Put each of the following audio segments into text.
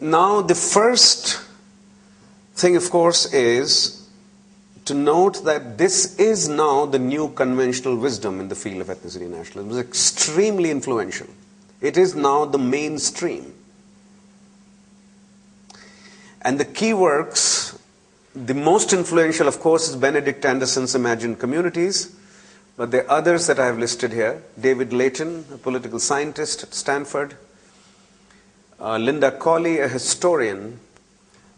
Now, the first thing, of course, is to note that this is now the new conventional wisdom in the field of ethnicity nationalism. It was extremely influential. It is now the mainstream. And the key works, the most influential, of course, is Benedict Anderson's Imagined Communities, but there are others that I have listed here. David Layton, a political scientist at Stanford. Linda Colley, a historian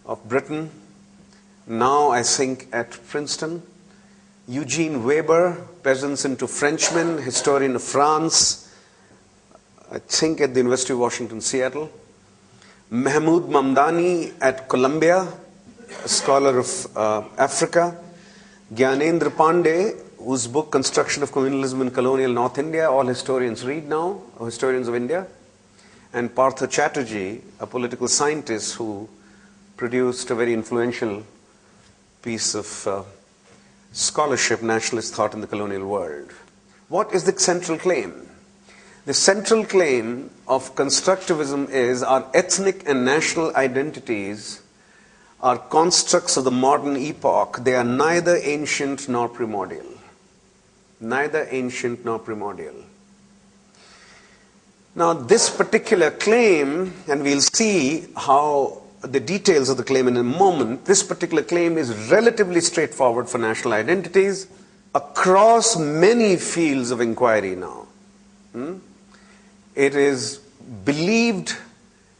of Britain, now I think at Princeton. Eugene Weber, Peasants into Frenchmen, historian of France, I think at the University of Washington, Seattle. Mahmoud Mamdani at Columbia, a scholar of Africa. Gyanendra Pandey, whose book Construction of Communalism in Colonial North India, all historians read now, or historians of India. And Partha Chatterjee, a political scientist who produced a very influential piece of scholarship, nationalist thought in the colonial world. What is the central claim? The central claim of constructivism is our ethnic and national identities are constructs of the modern epoch. They are neither ancient nor primordial. Neither ancient nor primordial. Now, this particular claim, and we'll see how the details of the claim in a moment, this particular claim is relatively straightforward for national identities across many fields of inquiry now. It is believed,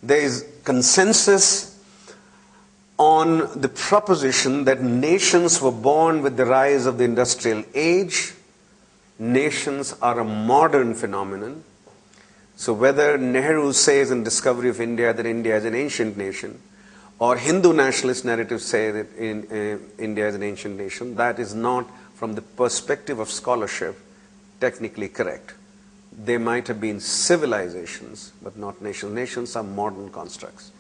there is consensus on the proposition that nations were born with the rise of the industrial age. Nations are a modern phenomenon. So whether Nehru says in Discovery of India that India is an ancient nation, or Hindu nationalist narratives say that India is an ancient nation, that is not, from the perspective of scholarship, technically correct. They might have been civilizations, but not nations. Nations are modern constructs.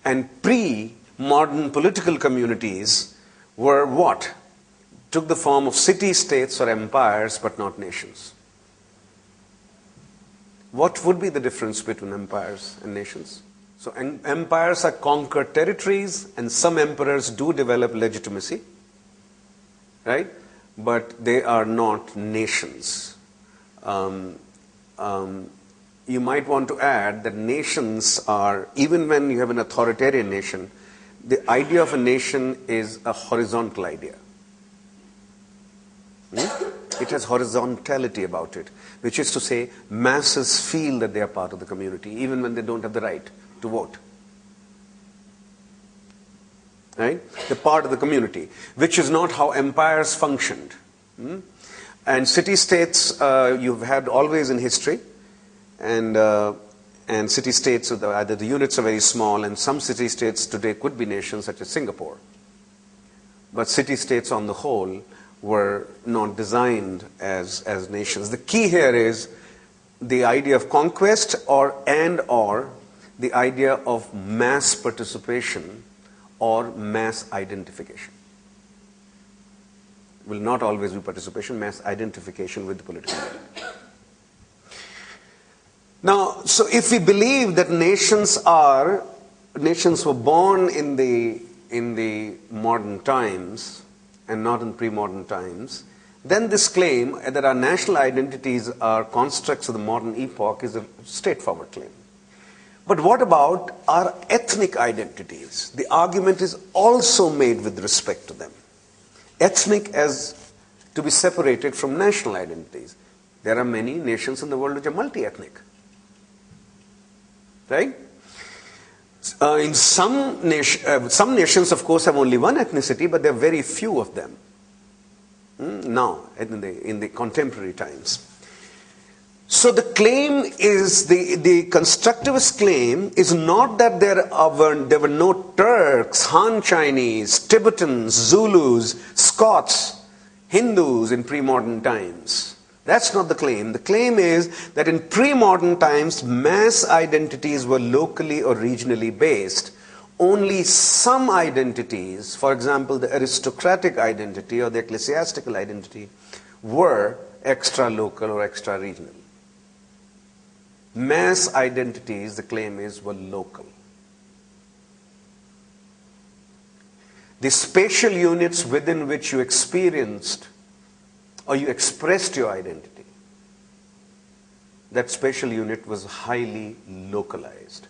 And pre-modern political communities were what? Took the form of city-states or empires, but not nations. What would be the difference between empires and nations? So empires are conquered territories, and some emperors do develop legitimacy, right? But they are not nations. You might want to add that nations are, even when you have an authoritarian nation, the idea of a nation is a horizontal idea. It has horizontality about it, which is to say masses feel that they are part of the community, even when they don't have the right to vote. Right? They're part of the community, which is not how empires functioned. And city-states you've had always in history, and city-states, either the units are very small, and some city-states today could be nations, such as Singapore. But city-states on the whole were not designed as nations. The key here is the idea of conquest or the idea of mass participation or mass identification. Will not always be participation, mass identification with the political reality. Now, so if we believe that nations were born in the modern times and not in pre-modern times, then this claim that our national identities are constructs of the modern epoch is a straightforward claim. But what about our ethnic identities? The argument is also made with respect to them. Ethnic as to be separated from national identities. There are many nations in the world which are multi-ethnic. Right? In some nations, of course, have only one ethnicity, but there are very few of them now in the contemporary times. So the claim is, the constructivist claim is not that there were no Turks, Han Chinese, Tibetans, Zulus, Scots, Hindus in pre-modern times. That's not the claim. The claim is that in pre-modern times, mass identities were locally or regionally based. Only some identities, for example, the aristocratic identity or the ecclesiastical identity, were extra-local or extra-regional. Mass identities, the claim is, were local. the spatial units within which you experienced or you expressed your identity, that spatial unit was highly localized.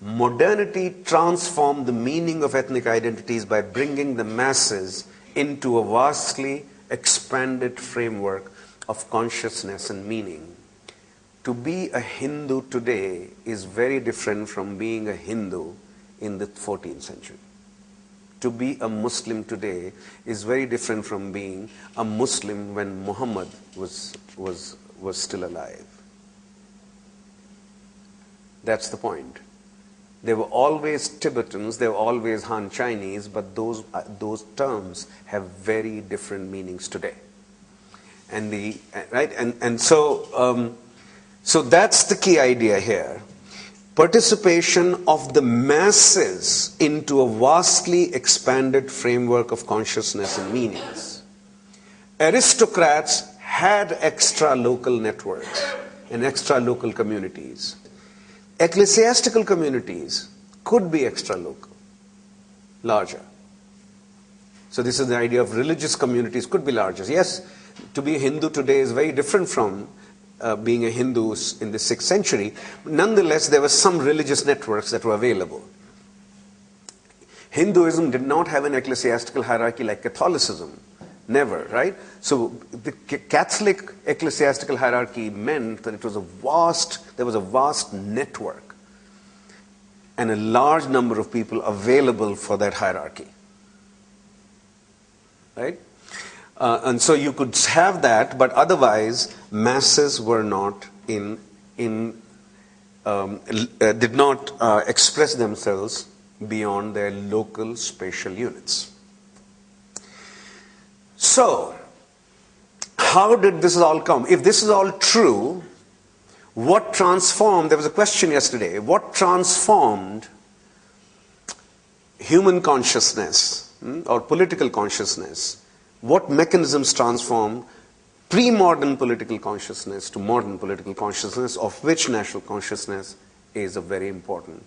Modernity transformed the meaning of ethnic identities by bringing the masses into a vastly expanded framework of consciousness and meaning. To be a Hindu today is very different from being a Hindu in the 14th century. To be a Muslim today is very different from being a Muslim when Muhammad was still alive. That's the point. There were always Tibetans, there were always Han Chinese, but those terms have very different meanings today. And so that's the key idea here. Participation of the masses into a vastly expanded framework of consciousness and meanings. Aristocrats had extra local networks and extra local communities. Ecclesiastical communities could be extra local, larger. So this is the idea of religious communities could be larger. Yes, to be a Hindu today is very different from being a Hindu in the 6th century. Nonetheless, there were some religious networks that were available. Hinduism did not have an ecclesiastical hierarchy like Catholicism. Never, right? So the Catholic ecclesiastical hierarchy meant that there was a vast network and a large number of people available for that hierarchy. Right? And so you could have that, but otherwise masses were not did not express themselves beyond their local spatial units. So, how did this all come? If this is all true, what transformed, there was a question yesterday, what transformed human consciousness or political consciousness? What mechanisms transformed pre-modern political consciousness to modern political consciousness, of which national consciousness is a very important,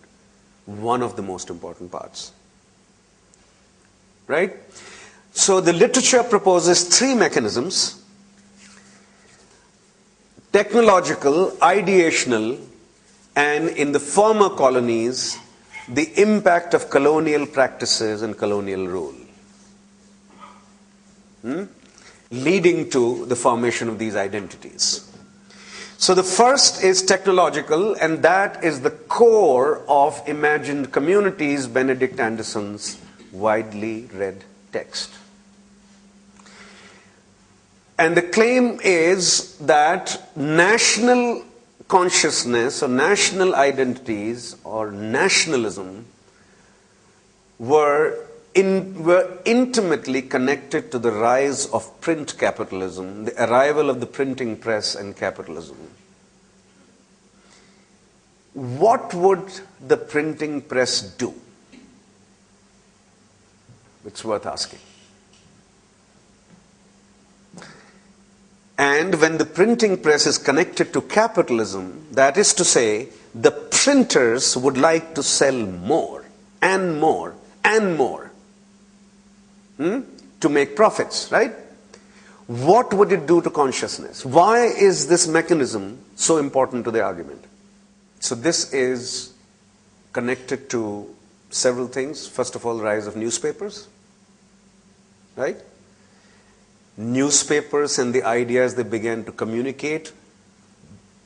one of the most important parts. Right? So the literature proposes 3 mechanisms: technological, ideational, and in the former colonies, the impact of colonial practices and colonial rule. Leading to the formation of these identities. So the first is technological, and that is the core of Imagined Communities, Benedict Anderson's widely read text. And the claim is that national consciousness or national identities or nationalism were intimately connected to the rise of print capitalism, the arrival of the printing press and capitalism. What would the printing press do? It's worth asking. And when the printing press is connected to capitalism, that is to say, the printers would like to sell more and more and more to make profits, right? What would it do to consciousness? Why is this mechanism so important to the argument? So this is connected to several things. First of all, the rise of newspapers, right? Newspapers and the ideas they began to communicate,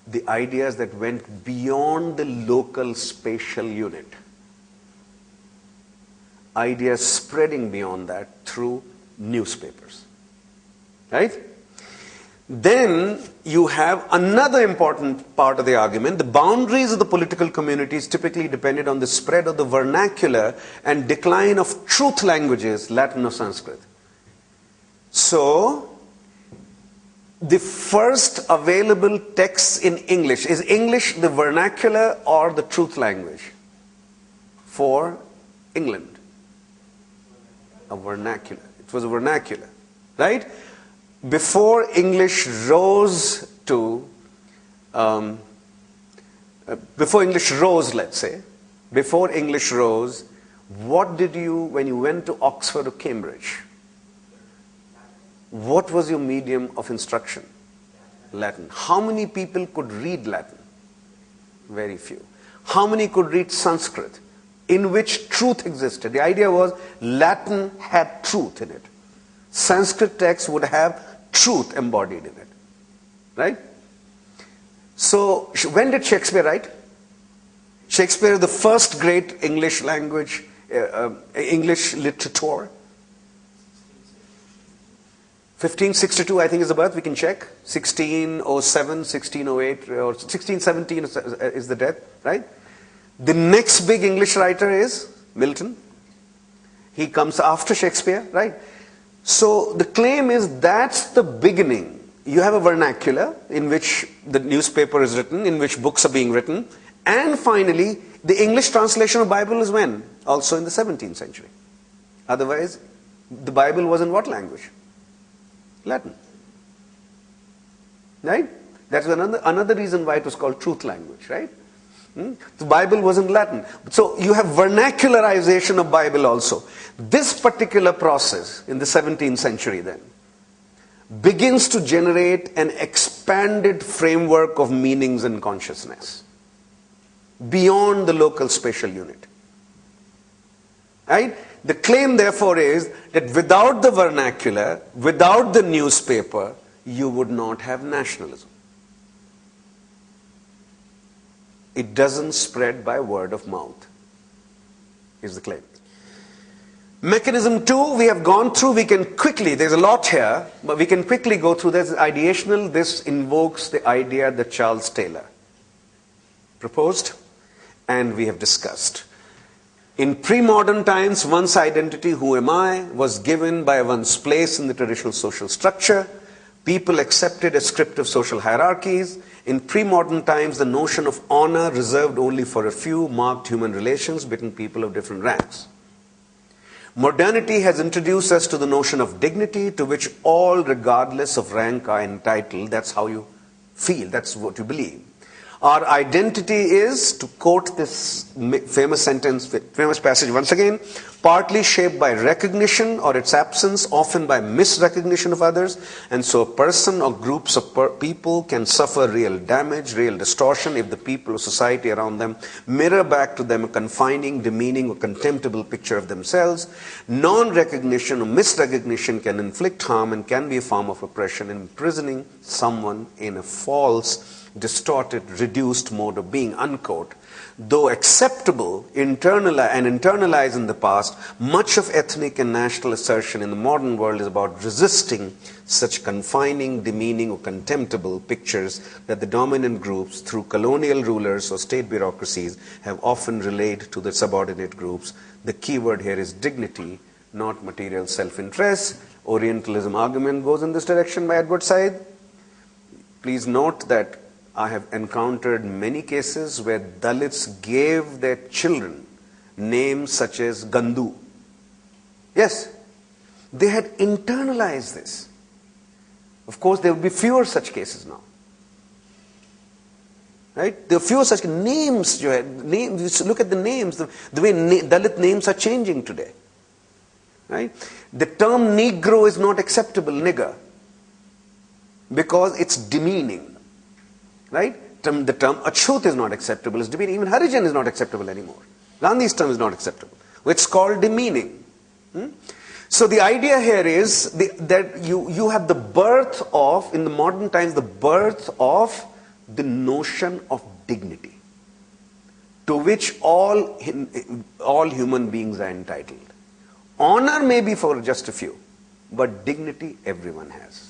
the ideas that went beyond the local spatial unit. Ideas spreading beyond that through newspapers, right? Then you have another important part of the argument. The boundaries of the political communities typically depended on the spread of the vernacular and decline of truth languages, Latin or Sanskrit. So, the first available texts in English, is English the vernacular or the truth language for England? A vernacular. It was a vernacular, right? Before English rose to, let's say, before English rose, What did you, when you went to Oxford or Cambridge, what was your medium of instruction? Latin. How many people could read Latin? Very few. How many could read Sanskrit, in which truth existed? The idea was Latin had truth in it. Sanskrit text would have truth embodied in it. Right? So, when did Shakespeare write? Shakespeare is the first great English language, English literature. 1562, I think, is the birth. We can check. 1607, 1608, or 1617 is the death, right? The next big English writer is Milton. He comes after Shakespeare, right? So the claim is that's the beginning. You have a vernacular in which the newspaper is written, in which books are being written, and finally, the English translation of Bible is when? Also in the 17th century. Otherwise, the Bible was in what language? Latin. Right? That's another reason why it was called truth language, right? The Bible was in Latin. So you have vernacularization of Bible also. This particular process in the 17th century then begins to generate an expanded framework of meanings and consciousness beyond the local spatial unit. Right? The claim, therefore, is that without the vernacular, without the newspaper, you would not have nationalism. It doesn't spread by word of mouth, is the claim. Mechanism 2, we have gone through. We can quickly, there's a lot here, but we can quickly go through this. Ideational, this invokes the idea that Charles Taylor proposed, and we have discussed. In pre-modern times, one's identity, who am I, was given by one's place in the traditional social structure. People accepted ascriptive social hierarchies. In pre-modern times, the notion of honor reserved only for a few marked human relations between people of different ranks. Modernity has introduced us to the notion of dignity, to which all, regardless of rank, are entitled. That's how you feel. That's what you believe. Our identity is, to quote this famous sentence, famous passage once again, partly shaped by recognition or its absence, often by misrecognition of others, and so a person or groups of people can suffer real damage, real distortion, if the people or society around them mirror back to them a confining, demeaning, or contemptible picture of themselves. Non-recognition or misrecognition can inflict harm and can be a form of oppression, imprisoning someone in a false, distorted, reduced mode of being, unquote. Though acceptable, internalized in the past, much of ethnic and national assertion in the modern world is about resisting such confining, demeaning, or contemptible pictures that the dominant groups, through colonial rulers or state bureaucracies, have often relayed to the subordinate groups. The key word here is dignity, not material self-interest. Orientalism argument goes in this direction by Edward Said. Please note that I have encountered many cases where Dalits gave their children names such as Gandu. Yes, they had internalized this. Of course, there will be fewer such cases now. Right? There are fewer such names. Names. Look at the names. The way Dalit names are changing today. Right? The term Negro is not acceptable, nigger, because it's demeaning. Right? The term Achut is not acceptable. It's demeaning. Even Harijan is not acceptable anymore. Gandhi's term is not acceptable. It's called demeaning. So the idea here is that you have the birth of, in the modern times, the birth of the notion of dignity, to which all human beings are entitled. Honor may be for just a few, but dignity everyone has.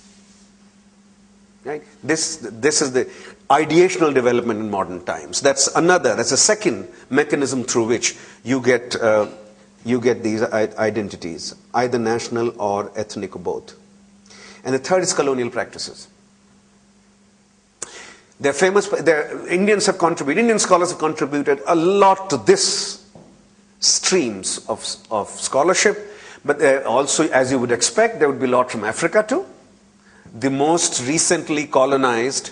Right? This is the ideational development in modern times. That's a second mechanism through which you get these identities, either national or ethnic or both. And the third is colonial practices. They're famous. Indian scholars have contributed a lot to this streams of scholarship, but also, as you would expect, there would be a lot from Africa too. The most recently decolonized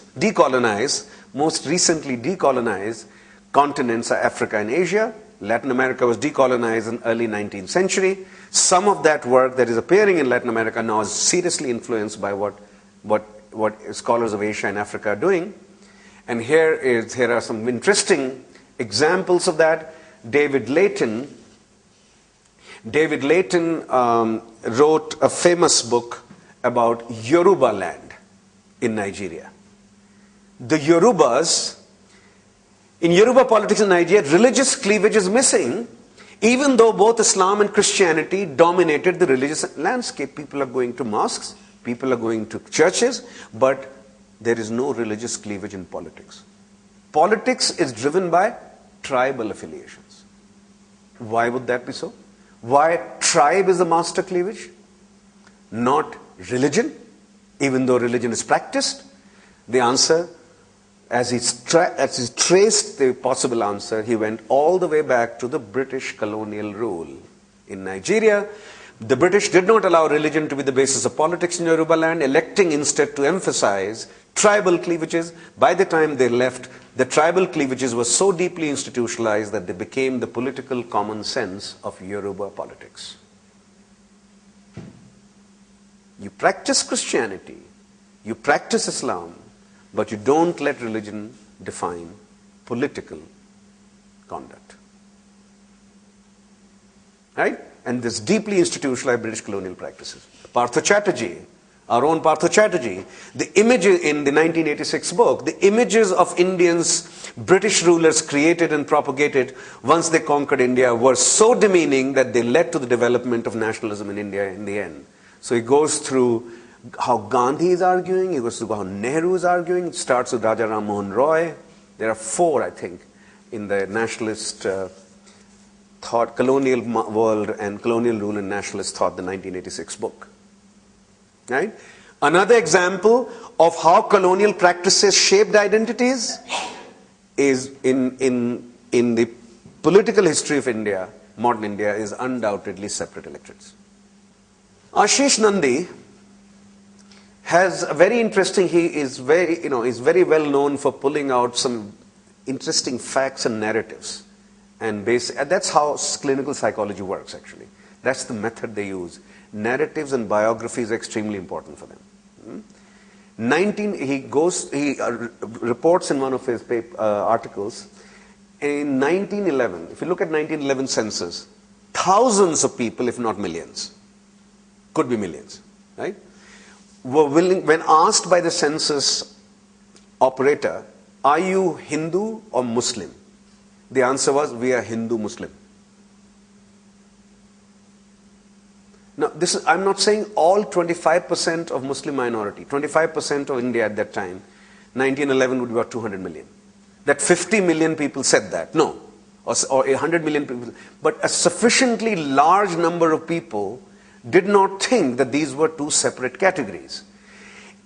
continents are Africa and Asia. Latin America was decolonized in early 19th century. Some of that work that is appearing in Latin America now is seriously influenced by what scholars of Asia and Africa are doing. And here are some interesting examples of that. David Layton wrote a famous book about Yoruba land in Nigeria. The Yorubas, in Yoruba politics in Nigeria, religious cleavage is missing, even though both Islam and Christianity dominated the religious landscape. People are going to mosques, people are going to churches, but there is no religious cleavage in politics. Politics is driven by tribal affiliations. Why would that be so? Why tribe is the master cleavage, not religion, even though religion is practiced? The answer, as he traced the possible answer, he went all the way back to the British colonial rule in Nigeria. The British did not allow religion to be the basis of politics in Yoruba land, electing instead to emphasize tribal cleavages. By the time they left, the tribal cleavages were so deeply institutionalized that they became the political common sense of Yoruba politics. You practice Christianity, you practice Islam, but you don't let religion define political conduct. Right? And this deeply institutionalized British colonial practices. Partha Chatterjee, our own Partha Chatterjee, the image in the 1986 book, the images of Indians British rulers created and propagated once they conquered India were so demeaning that they led to the development of nationalism in India in the end. So he goes through how Gandhi is arguing, he goes through how Nehru is arguing. It starts with Raja Ram Mohan Roy. There are 4, I think, in the nationalist thought, colonial world and colonial rule and nationalist thought, the 1986 book. Right? Another example of how colonial practices shaped identities is in the political history of India, modern India, is undoubtedly separate electorates. Ashish Nandi has a very interesting, he is very well known for pulling out some interesting facts and narratives. And that's how clinical psychology works, actually. That's the method they use. Narratives and biographies are extremely important for them. He reports in one of his articles, in 1911, if you look at 1911 census, thousands of people, if not millions, could be millions, right, were willing, when asked by the census operator, are you Hindu or Muslim? The answer was, we are Hindu-Muslim. Now, I'm not saying all 25% of Muslim minority, 25% of India at that time, 1911 would be about 200 million. That 50 million people said that. No. Or 100 million people. But a sufficiently large number of people did not think that these were two separate categories.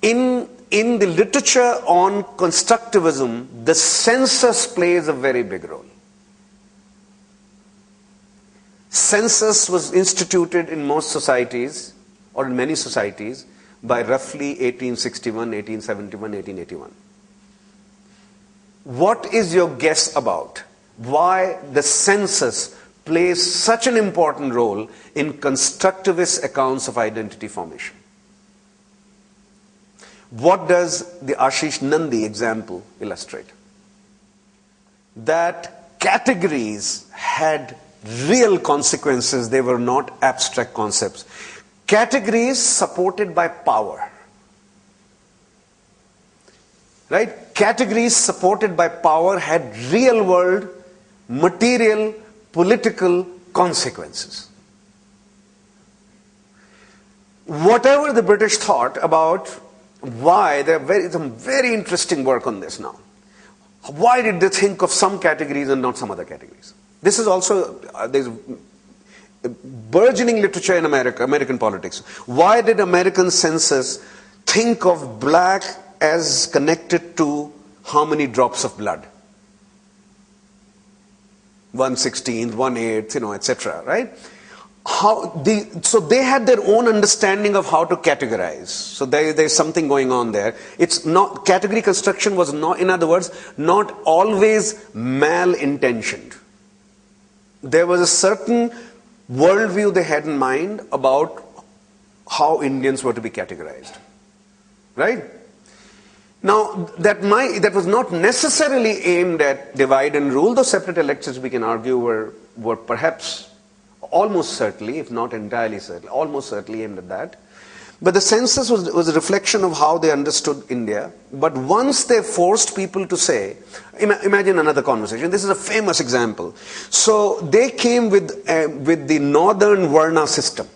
In the literature on constructivism, the census plays a very big role. Census was instituted in most societies, or in many societies, by roughly 1861, 1871, 1881. What is your guess about why the census plays such an important role in constructivist accounts of identity formation? What does the Ashish Nandi example illustrate? That categories had real consequences, they were not abstract concepts. Categories supported by power. Right? Categories supported by power had real world, material, political consequences. Whatever the British thought about why, there is some very interesting work on this now. Why did they think of some categories and not some other categories? This is also, there's burgeoning literature in American politics. Why did American census think of black as connected to how many drops of blood? 1/16, 1/8, etc., right? So they had their own understanding of how to categorize. So there's something going on there. It's not, category construction was not, in other words, not always mal-intentioned. there was a certain worldview they had in mind about how Indians were to be categorized. Right? Now, that was not necessarily aimed at divide and rule, though separate elections, we can argue, were perhaps almost certainly, if not entirely certainly, almost certainly aimed at that. But the census was a reflection of how they understood India. But once they forced people to say, imagine another conversation. This is a famous example. So they came with the northern Varna system.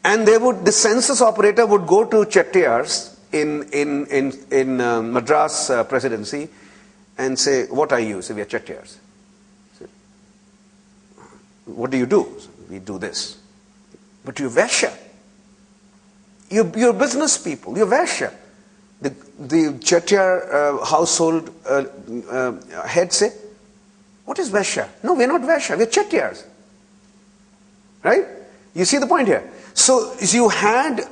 And the census operator would go to Chettiars in Madras presidency and say, what are you? Say, we are Chettiars. Say, what do you do? So, we do this. But you're Vaishya. You're business people. You're Vaishya. The Chettiar household head say, what is Vaishya? No, we're not Vaishya. We're Chettiars. Right? You see the point here? So you had...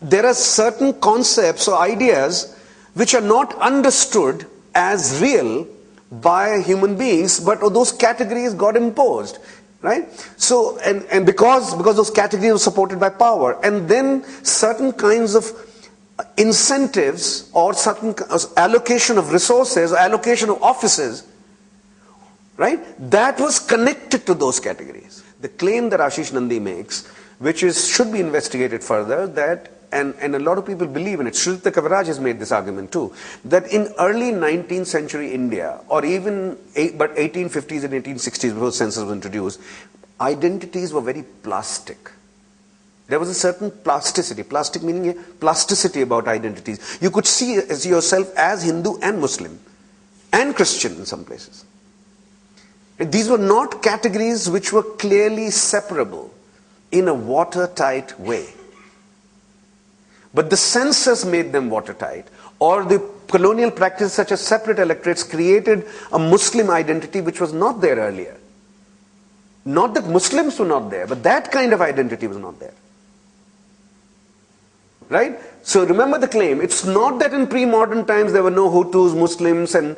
there are certain concepts or ideas which are not understood as real by human beings, but those categories got imposed, right? So, and because those categories were supported by power, and then certain kinds of incentives or certain allocation of resources, or allocation of offices, right? That was connected to those categories. The claim that Ashish Nandi makes, which should be investigated further, that, and a lot of people believe in it, Shrita Kaviraj has made this argument too, that in early 19th century India, or even 1850s and 1860s before the census was introduced, identities were very plastic. There was a certain plasticity, plastic meaning a plasticity about identities. You could see yourself as Hindu and Muslim, and Christian in some places. These were not categories which were clearly separable in a watertight way. But the census made them watertight, or the colonial practices such as separate electorates created a Muslim identity which was not there earlier. Not that Muslims were not there, but that kind of identity was not there. Right? So remember the claim. It's not that in pre-modern times there were no Hutus, Muslims, and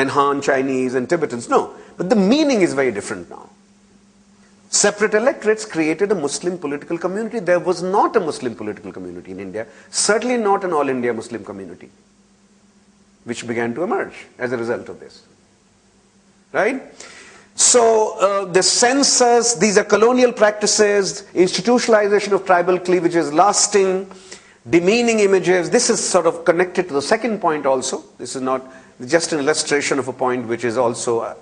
Han Chinese and Tibetans. No. But the meaning is very different now. Separate electorates created a Muslim political community. There was not a Muslim political community in India, certainly not an all-India Muslim community, which began to emerge as a result of this. Right? So the census, these are colonial practices, institutionalization of tribal cleavages, lasting, demeaning images. This is sort of connected to the second point also. This is not just an illustration of a point which is also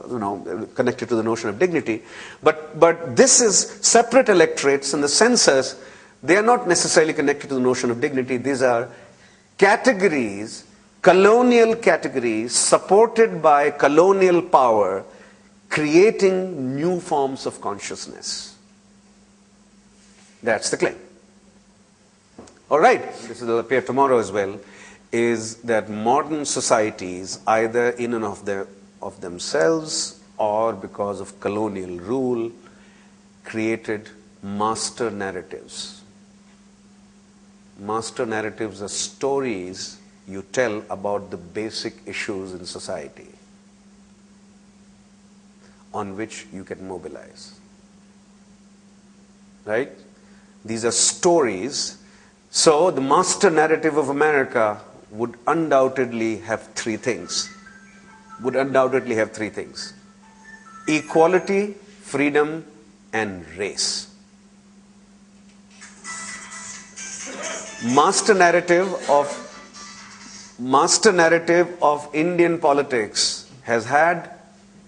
connected to the notion of dignity. But this is separate electorates, and the census, they are not necessarily connected to the notion of dignity. These are categories, colonial categories supported by colonial power, creating new forms of consciousness. That's the claim. All right, this will appear tomorrow as well, is that modern societies, either in and of themselves or because of colonial rule, created master narratives. Master narratives are stories you tell about the basic issues in society on which you can mobilize. Right? These are stories. So the master narrative of America would undoubtedly have three things. Equality, freedom, and race. Master narrative of Indian politics has had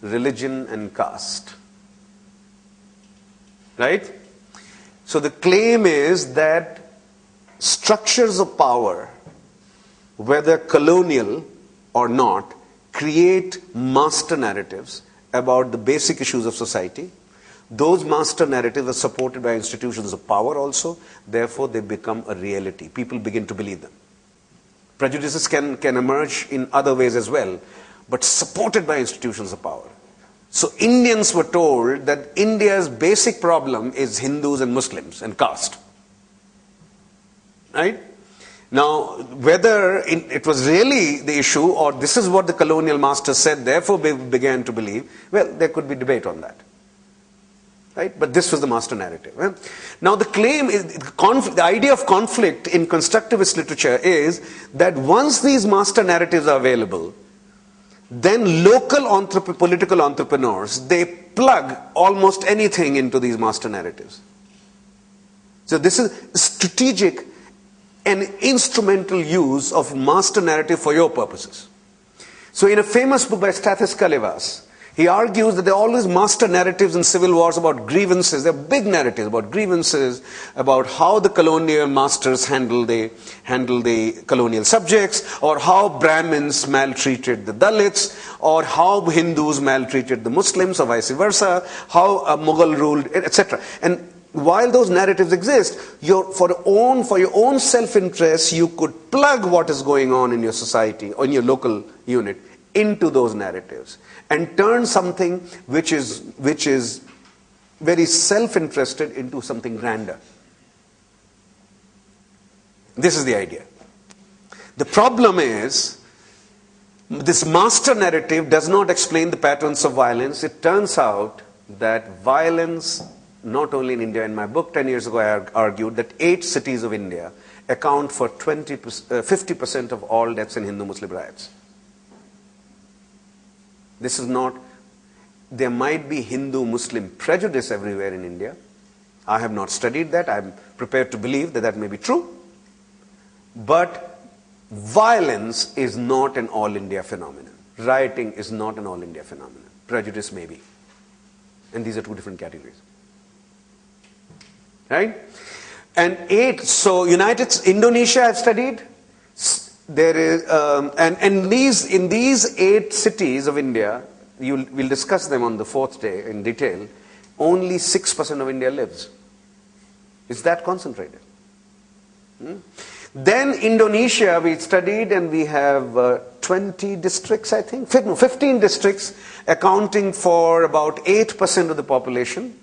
religion and caste. Right? So the claim is that structures of power, whether colonial or not, create master narratives about the basic issues of society. Those master narratives are supported by institutions of power also. Therefore, they become a reality. People begin to believe them. Prejudices can emerge in other ways as well, but supported by institutions of power. So Indians were told that India's basic problem is Hindus and Muslims and caste. Right? Now, whether it was really the issue or this is what the colonial masters said, therefore we began to believe, well, there could be debate on that. Right? But this was the master narrative. Right? Now, the claim is, the idea of conflict in constructivist literature is that once these master narratives are available, then local political entrepreneurs, they plug almost anything into these master narratives. So this is strategic and instrumental use of master narrative for your purposes. So in a famous book by Stathis Kalevas, he argues that there are always master narratives in civil wars about grievances. There are big narratives about grievances, about how the colonial masters handle the colonial subjects, or how Brahmins maltreated the Dalits, or how Hindus maltreated the Muslims, or vice versa, how Mughal ruled, etc. And while those narratives exist, for your own self-interest, you could plug what is going on in your society or in your local unit into those narratives and turn something which is very self-interested into something grander. This is the idea. The problem is, this master narrative does not explain the patterns of violence. It turns out that violence, not only in India, in my book 10 years ago I argued that 8 cities of India account for 50% of all deaths in Hindu-Muslim riots. This is not, there might be Hindu-Muslim prejudice everywhere in India. I have not studied that. I am prepared to believe that that may be true. But violence is not an all-India phenomenon. Rioting is not an all-India phenomenon. Prejudice may be. And these are 2 different categories. Right? And 8, so Indonesia I've studied. There is, and in these 8 cities of India, we'll discuss them on the 4th day in detail, only 6% of India lives. It's that concentrated. Then Indonesia we studied, and we have 20 districts, I think, 15 districts accounting for about 8% of the population,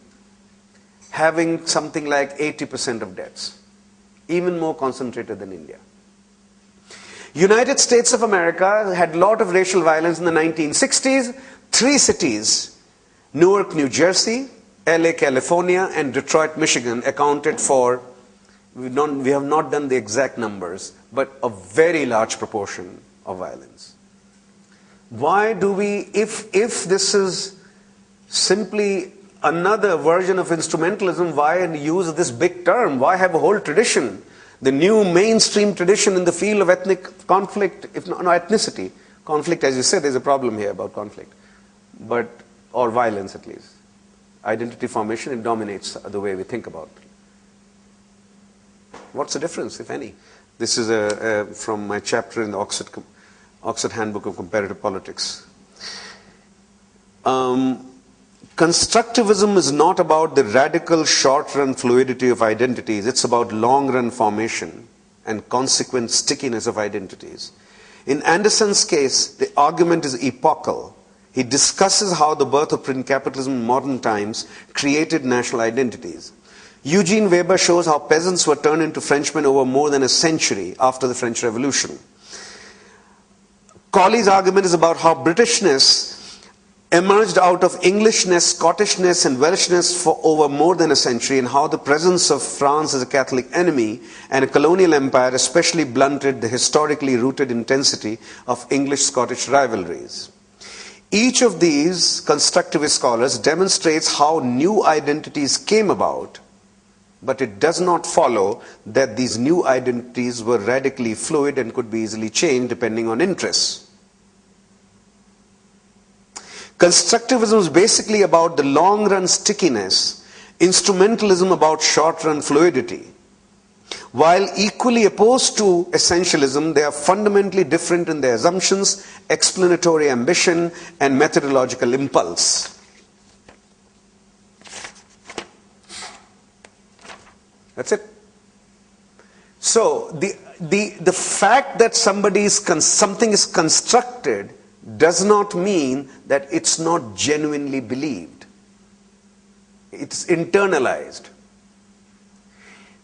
having something like 80% of deaths, even more concentrated than India. United States of America had a lot of racial violence in the 1960s. 3 cities, Newark, New Jersey, LA, California, and Detroit, Michigan, accounted for, we have not done the exact numbers, but a very large proportion of violence. Why do we, if this is simply another version of instrumentalism, why use this big term? Why have a whole tradition? The new mainstream tradition in the field of ethnic conflict, if not ethnicity. Conflict, as you said, there's a problem here about conflict. Or violence at least. Identity formation, it dominates the way we think about it. What's the difference, if any? This is from my chapter in the Oxford Handbook of Comparative Politics. Constructivism is not about the radical short-run fluidity of identities. It's about long-run formation and consequent stickiness of identities. In Anderson's case, the argument is epochal. He discusses how the birth of print capitalism in modern times created national identities. Eugene Weber shows how peasants were turned into Frenchmen over more than a century after the French Revolution. Colley's argument is about how Britishness emerged out of Englishness, Scottishness, and Welshness for over more than a century, and how the presence of France as a Catholic enemy and a colonial empire especially blunted the historically rooted intensity of English-Scottish rivalries. Each of these constructivist scholars demonstrates how new identities came about, but it does not follow that these new identities were radically fluid and could be easily changed depending on interests. Constructivism is basically about the long-run stickiness, instrumentalism about short-run fluidity. While equally opposed to essentialism, they are fundamentally different in their assumptions, explanatory ambition, and methodological impulse. That's it. So the fact that something is constructed does not mean that it's not genuinely believed. It's internalized.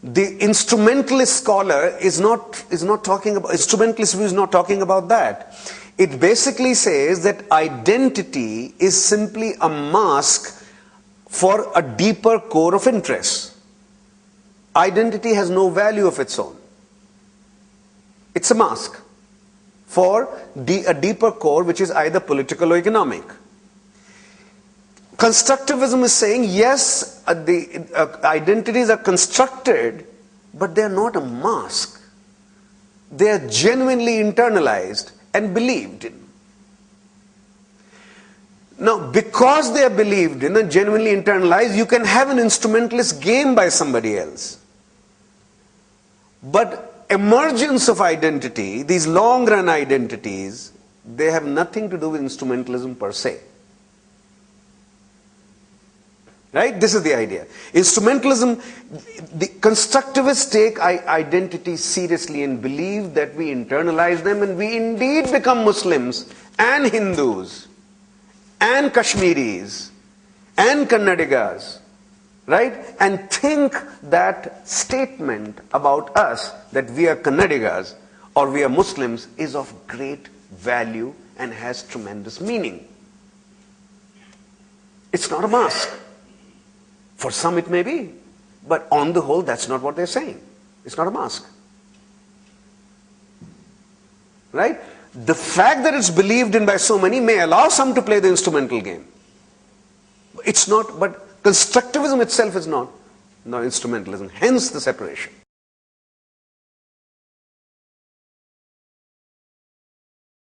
The instrumentalist scholar is not talking about, instrumentalist view is not talking about that. It basically says that identity is simply a mask for a deeper core of interest. Identity has no value of its own. It's a mask for a deeper core, which is either political or economic. Constructivism is saying, yes, the identities are constructed, but they are not a mask. They are genuinely internalized and believed in. Now, because they are believed in and genuinely internalized, you can have an instrumentalist game by somebody else. But emergence of identity, these long-run identities, they have nothing to do with instrumentalism per se. Right? This is the idea. Instrumentalism, the constructivists take identity seriously and believe that we internalize them and we indeed become Muslims and Hindus and Kashmiris and Kannadigas, right? And think that statement about us that we are Kannadigas or we are Muslims is of great value and has tremendous meaning. It's not a mask. For some it may be, but on the whole that's not what they're saying. It's not a mask. Right? The fact that it's believed in by so many may allow some to play the instrumental game. It's not, but constructivism itself is not instrumentalism, hence the separation.